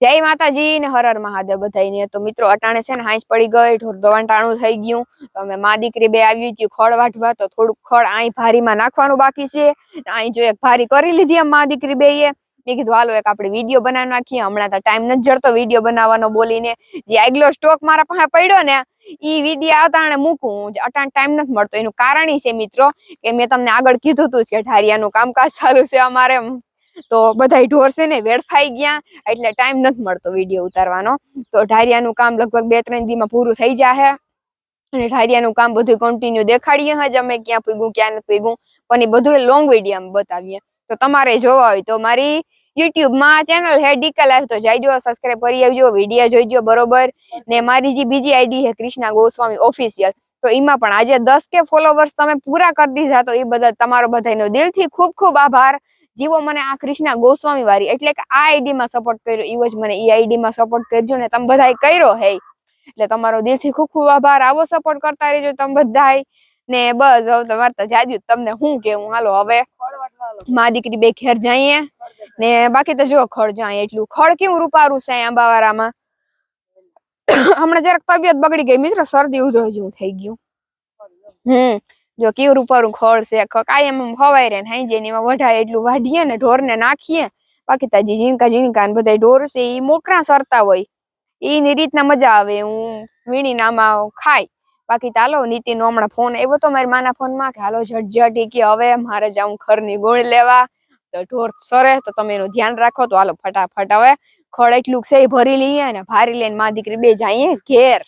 જય માતાજી ને હર હર મહાદેવ બધાઈને। તો મિત્રો અટાણે છે ને હાંસ પડી ગઈ, ઢોર દવાટાણું થઈ ગયું। તો અમે માં દીકરી બે આવી હતી ખડ વાટવા। તો થોડુંક ખડ અહીં ભારીમાં નાખવાનું બાકી છે। અહીં જો એક ભારી કરી લીધી માં દીકરી બે એ। મેં કીધું હાલો એક આપણે વિડીયો બનાવી નાખીએ। હમણાં તો ટાઈમ નથી જડતો વિડીયો બનાવવાનો બોલીને। જે આગલો સ્ટોક મારા પાસે પડ્યો ને ઈ વિડીયો અટાણે મૂકું, અટાણે ટાઈમ નથી મળતો। એનું કારણ છે મિત્રો કે મેં તમને આગળ કીધું હતું કે ઢારિયાનું કામકાજ ચાલુ છે અમારે। તો બધા ઢોર છે ને વેડફાઈ ગયા એટલે ટાઈમ નથી મળતો વિડીયો ઉતારવાનો। તો ઢારિયાનું કામ લગભગ 2-3 દીમાં પૂરું થઈ જાહે અને ઢારિયાનું કામ બધું કન્ટિન્યુ દેખાડીએ હજ અમે ક્યાં પૂગ્યું ક્યાં નથી પૂગ્યું, પણ એ બધું લોંગ વિડીયોમાં બતાવીએ। તો તમારે જોવા હોય તો મારી YouTube માં ચેનલ હે ડીકે લાઈફ, તો જઈજો સબસ્ક્રાઇબ કરી આવજો, વિડીયો જોઈજો બરોબર। ને મારી જે બીજી આઈડી હે કૃષ્ણા ગોસ્વામી ઓફિશિયલ, તો એમાં પણ આજે 10K ફોલોવર્સ તમે પૂરા કરી દીધા। તો એ બદલ તમારો બધાનો દિલથી ખૂબ ખૂબ આભાર। જીવો મને આ કૃષ્ણા ગોસ્વામી વાળી એટલે કે આ આઈડી માં સપોર્ટ કર્યો ઈવો જ મને ઈ આઈડી માં સપોર્ટ કરજો ને તમે બધાય કર્યો હે, એટલે તમારો દિલથી ખૂબ ખૂબ આભાર। આવો સપોર્ટ કરતા રહેજો તમે બધાય ને। બસ હવે તમારે તો જાજુ તમને હું કેવું, હાલો હવે માં દીકરી બે ઘેર જઈએ ને। બાકી તો જો ખડ જાય એટલું ખડ કેવું રૂપારું છે આંબાવાળામાં। હમણાં જરાક તબિયત બગડી ગઈ મિત્રો, શરદી ઉધરસ જેવું થઈ ગયું। જો કેવું રૂપારું ખડ છે, કાયમ ખવાય રે હાઈ જાય ને એમાં વઢાય એટલું વાઢીએ ને ઢોર ને નાખીએ। બાકી તાજી ઝીણકા ને બધા ઢોર છે ઈ મોકરા સરતા હોય, એની રીતના મજા આવે। હું વીણી નામાં ખાય। બાકી ચાલો નીતિ નો હમણાં ફોન આવ્યો તો મારી માના ફોન માં કે હાલો ઝટઝટ કે હવે મારે જાઉં ખરની ગુણ લેવા। તો ઢોર સરે તો તમે એનું ધ્યાન રાખો। તો હાલો ફટાફટ હવે ખડ એટલું છે ભરી લઈએ ને ભારી લઈને માં દીકરી બે જઈએ ઘેર।